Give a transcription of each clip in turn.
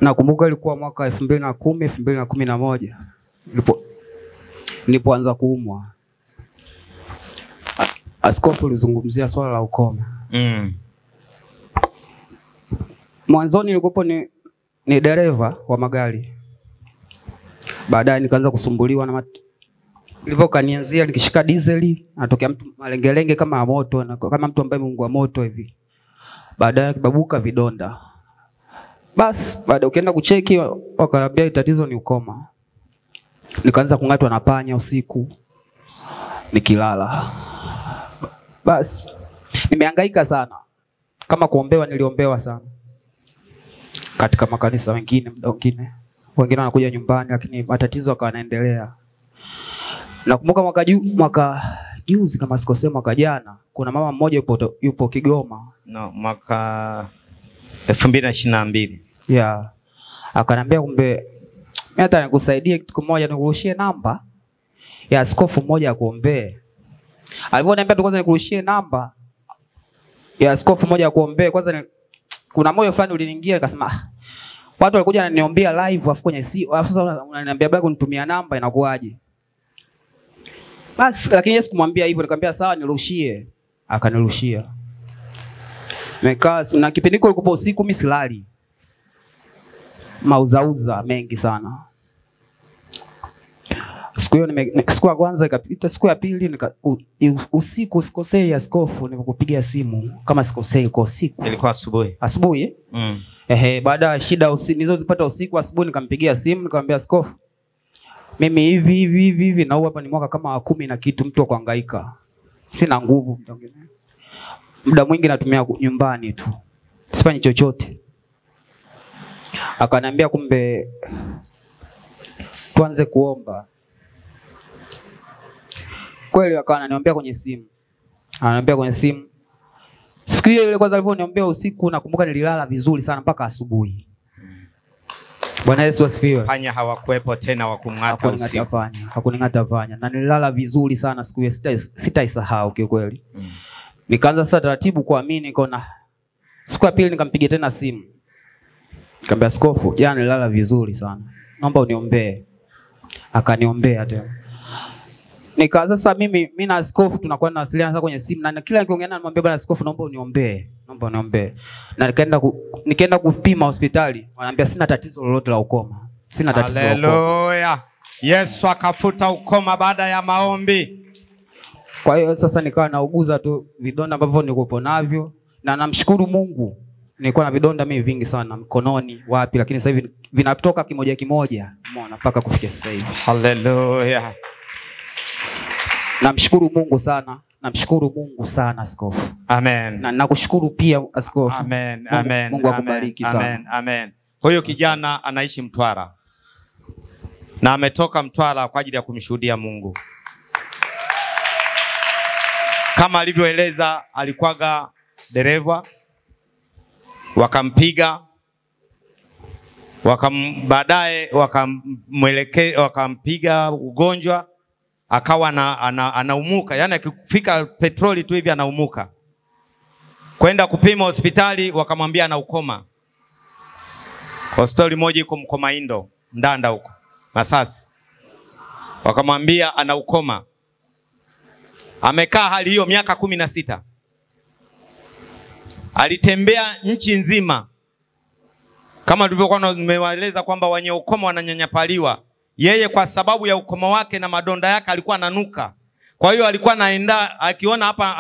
Nakumbuka ilikuwa mwaka 2010 2011 nilipoanza kuumwa. Askofu alizungumzia swala la ukoma. Mwanzoni nilikuwa ni dereva wa magari. Baadaye nikaanza kusumbuliwa na hivyo kanianzia nikishika diesel natokea mtu malengelenge kama moto, kama mtu ambaye muungwa moto hivi. Baadaye kibabuka vidonda. Bas baada ukienda kucheki wakaniambia tatizo ni ukoma. Nikaanza kungatwa na panya usiku nikilala. Bas nimehangaika sana. Kama kuombewa niliombewa sana. Katika makanisa mengine muda mwingine. Wengine wanakuja nyumbani lakini matatizo yakawa yanaendelea. Nakumbuka mwaka juzi kama sikosema mwaka jana kuna mama mmoja yupo Kigoma. No, mwaka 2022. Yeah. Akaniambia kumbe mimi hata nikusaidie kitu kimoja, nikurushie namba ya askofu mmoja akuombee. Aliponiambia kwanza nikurushie namba ya askofu mmoja akuombee, kwanza kuna moyo fulani uliniingia nikasema watu walikuja wananiombea live afu kwenye sasa unaniambia bado kunitumia namba inakuaje? Basi lakini Yesu kumwambia hivyo, nikamwambia sawa nirushie. Akanirushia. Nimekaa na kipindi kile kulikuwa usiku mimi silali. Mauzauza mengi sana. Siku ya kwanza ikapita, siku ya pili usiku sikosei askofu nimekupigia simu kama sikosei kwa usiku. Ilikuwa asubuhi. Asubuhi? Baada ya shida nilizozipata usiku, asubuhi nikampigia simu nikamwambia askofu mimi hivi na hapa ni mwaka kama 10 na kitu mtu kuhangaika. Sina nguvu mtongene. Muda mwingi natumia nyumbani tu. Sifanyi chochote. Akaniambia kumbe tuanze kuomba. Kweli akawa ananiambia kwenye simu. Ananiambia kwenye simu. Siku hiyo ile kwanza alivyoniombea usiku nakumbuka nililala vizuri sana mpaka asubuhi. Bwana Yesu asifiwe. Panya hawakuepo tena wa kumng'ata usiku. Hakuning'ata panya. Na nililala vizuri sana siku hiyo, sitaisahau kiukweli. Nikaanza sasa taratibu kuamini kona. Siku ya pili nikampigia tena simu. Nikamwambia askofu, jana nilala vizuri sana. Naomba uniombee. Akaniombea tena. Nikaanza sasa mimi na askofu tunakuwa tunawasiliana sasa kwenye simu na kila nikiongea naye namwambia bwana askofu naomba uniombee. Naomba uniombee. Na nikaenda kupima hospitali, wananiambia sina tatizo lolote la ukoma. Sina tatizo la ukoma. Haleluya. Yesu akafuta ukoma baada ya maombi. Kwa hiyo sasa nikawa nauguza tu vidonda ambavyo nilikuwa navyo na namshukuru Mungu. Nilikuwa na vidonda mimi vingi sana mkononi wapi, lakini sasa hivi vinatoka kimoja kimoja. Umeona mpaka kufikia sasa hivi. Haleluya. Namshukuru Mungu sana. Namshukuru Mungu sana askofu. Amen. Na nakushukuru pia askofu. Amen. Mungu akubariki sana. Amen. Huyo kijana anaishi Mtwara. Na ametoka Mtwara kwa ajili ya kumshuhudia Mungu. Kama alivyoeleza alikuwaga dereva, wakampiga, baadaye wakampiga ugonjwa, akawa anaumuka, yani akifika petroli tu hivi anaumuka. Kwenda kupima hospitali wakamwambia ana ukoma. Hospitali moja iko Mkomaindo, Ndanda huko, Masasi. Wakamwambia ana ukoma. Amekaa hali hiyo miaka 16. Alitembea nchi nzima. Kama tulivyokuwa nimewaeleza kwamba wenye ukoma wananyanyapaliwa. Yeye kwa sababu ya ukoma wake na madonda yake alikuwa ananuka. Kwa hiyo alikuwa anaenda akiona hapa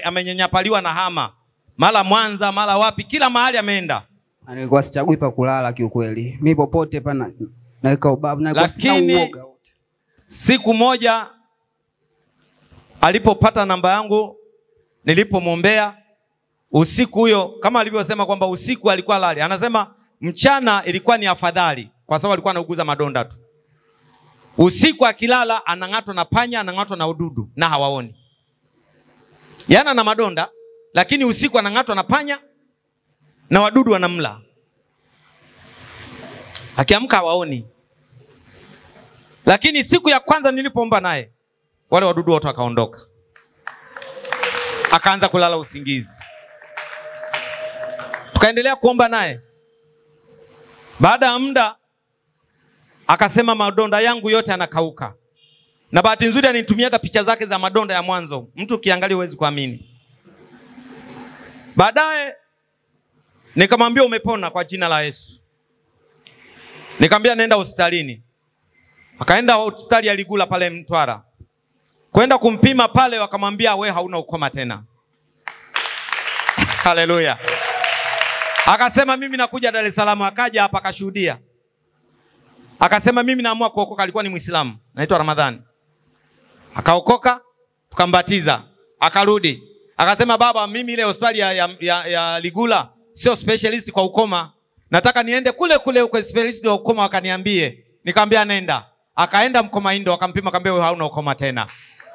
amenyanyapaliwa na hama. Mara Mwanza, mara wapi, kila mahali ameenda. Nilikuwa sichagui pa kulala kiukweli. Mimi popote pana naweka ubavu na kwa sina uoga. Siku moja alipopata namba yangu nilipomwombea usiku huyo, kama alivyosema kwamba usiku alikuwa lali, anasema mchana ilikuwa ni afadhali kwa sababu alikuwa anauguza madonda tu. Usiku akilala anang'atwa na panya, anang'atwa na ududu na hawaoni. Yana na madonda lakini usiku anang'atwa na panya na wadudu wanamla. Akiamka hawaoni. Lakini siku ya kwanza nilipoomba naye wale wadudu wote wakaondoka. Akaanza kulala usingizi. Tukaendelea kuomba naye. Baada ya muda akasema madonda yangu yote yanakauka. Na bahati nzuri anitumiaga picha zake za madonda ya mwanzo. Mtu ukiangalia huwezi kuamini. Baadaye nikamwambia umepona kwa jina la Yesu. Nikamwambia nenda hospitalini. Akaenda hospitali ya Ligula pale Mtwara. Kwenda kumpima pale wakamwambia we hauna ukoma tena. Haleluya. Akasema mimi nakuja Dar es Salaam. Akaja hapa akashuhudia. Akasema mimi naamua kuokoka. Alikuwa ni Muislamu, naitwa Ramadhani. Akaokoka, tukambatiza, akarudi. Akasema baba, mimi ile hospitali ya Ligula sio specialist kwa ukoma. Nataka niende kule kwa specialist wa ukoma wakaniambie. Nikamwambia nenda. Akaenda Mkomaindo akampima akamwambia wewe hauna ukoma tena.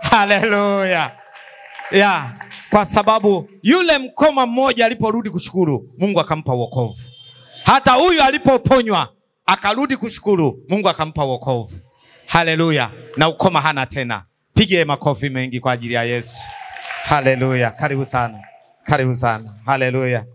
Haleluya. Yeah, kwa sababu yule mkoma mmoja aliporudi kushukuru, Mungu akampa wokovu. Hata huyu alipoponywa akarudi kushukuru, Mungu akampa wokovu. Haleluya. Na ukoma hana tena. Pige makofi mengi kwa ajili ya Yesu. Haleluya. Karibu sana. Karibu sana. Haleluya.